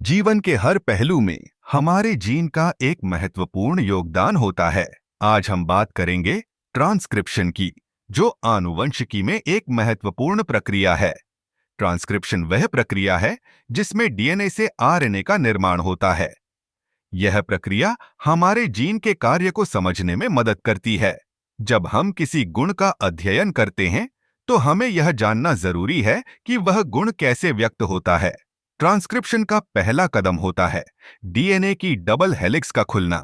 जीवन के हर पहलू में हमारे जीन का एक महत्वपूर्ण योगदान होता है। आज हम बात करेंगे ट्रांसक्रिप्शन की, जो आनुवंशिकी में एक महत्वपूर्ण प्रक्रिया है। ट्रांसक्रिप्शन वह प्रक्रिया है जिसमें डीएनए से आरएनए का निर्माण होता है। यह प्रक्रिया हमारे जीन के कार्य को समझने में मदद करती है। जब हम किसी गुण का अध्ययन करते हैं, तो हमें यह जानना जरूरी है कि वह गुण कैसे व्यक्त होता है। ट्रांसक्रिप्शन का पहला कदम होता है डीएनए की डबल हेलिक्स का खुलना।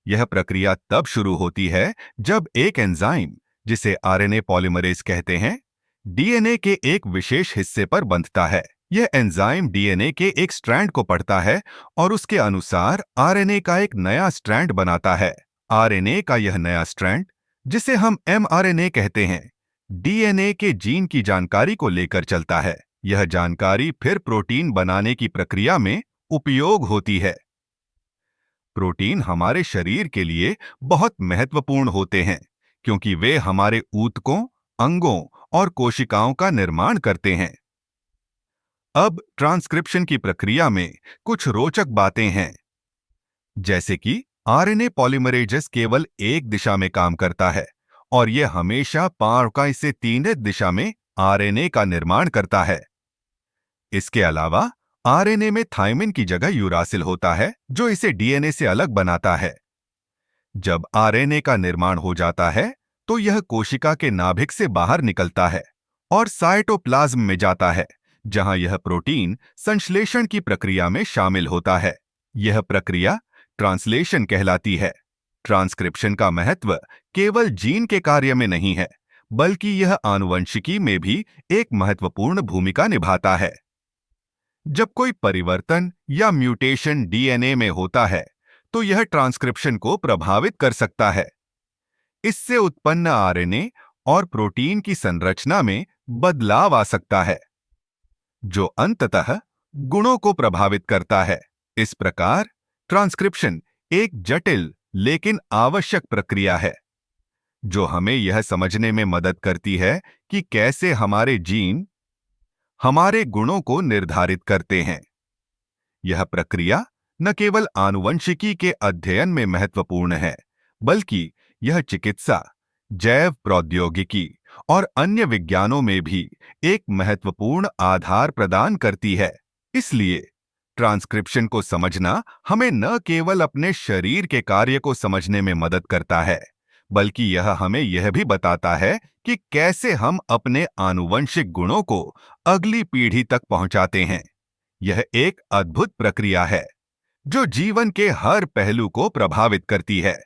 यह प्रक्रिया तब शुरू होती है जब एक एंजाइम, जिसे आरएनए पॉलीमरेज कहते हैं, डीएनए के एक विशेष हिस्से पर बंधता है। यह एंजाइम डीएनए के एक स्ट्रैंड को पढ़ता है और उसके अनुसार आरएनए का एक नया स्ट्रैंड बनाता है। आरएनए का यह नया स्ट्रैंड, जिसे हम एमआरएनए कहते हैं, डीएनए के जीन की जानकारी को लेकर चलता है। यह जानकारी फिर प्रोटीन बनाने की प्रक्रिया में उपयोग होती है। प्रोटीन हमारे शरीर के लिए बहुत महत्वपूर्ण होते हैं, क्योंकि वे हमारे ऊतकों, अंगों और कोशिकाओं का निर्माण करते हैं। अब ट्रांसक्रिप्शन की प्रक्रिया में कुछ रोचक बातें हैं, जैसे कि आरएनए पॉलीमरेजेस केवल एक दिशा में काम करता है और यह हमेशा 5 से 3 दिशा में आरएनए का निर्माण करता है। इसके अलावा आरएनए में थायमिन की जगह यूरासिल होता है, जो इसे डीएनए से अलग बनाता है। जब आरएनए का निर्माण हो जाता है, तो यह कोशिका के नाभिक से बाहर निकलता है और साइटोप्लाज्म में जाता है, जहां यह प्रोटीन संश्लेषण की प्रक्रिया में शामिल होता है। यह प्रक्रिया ट्रांसलेशन कहलाती है। ट्रांसक्रिप्शन का महत्व केवल जीन के कार्य में नहीं है, बल्कि यह आनुवंशिकी में भी एक महत्वपूर्ण भूमिका निभाता है। जब कोई परिवर्तन या म्यूटेशन डीएनए में होता है, तो यह ट्रांसक्रिप्शन को प्रभावित कर सकता है। इससे उत्पन्न आरएनए और प्रोटीन की संरचना में बदलाव आ सकता है, जो अंततः गुणों को प्रभावित करता है। इस प्रकार ट्रांसक्रिप्शन एक जटिल लेकिन आवश्यक प्रक्रिया है, जो हमें यह समझने में मदद करती है कि कैसे हमारे जीन हमारे गुणों को निर्धारित करते हैं। यह प्रक्रिया न केवल आनुवंशिकी के अध्ययन में महत्वपूर्ण है, बल्कि यह चिकित्सा, जैव प्रौद्योगिकी और अन्य विज्ञानों में भी एक महत्वपूर्ण आधार प्रदान करती है। इसलिए ट्रांसक्रिप्शन को समझना हमें न केवल अपने शरीर के कार्य को समझने में मदद करता है, बल्कि यह हमें यह भी बताता है कि कैसे हम अपने आनुवंशिक गुणों को अगली पीढ़ी तक पहुंचाते हैं। यह एक अद्भुत प्रक्रिया है, जो जीवन के हर पहलू को प्रभावित करती है।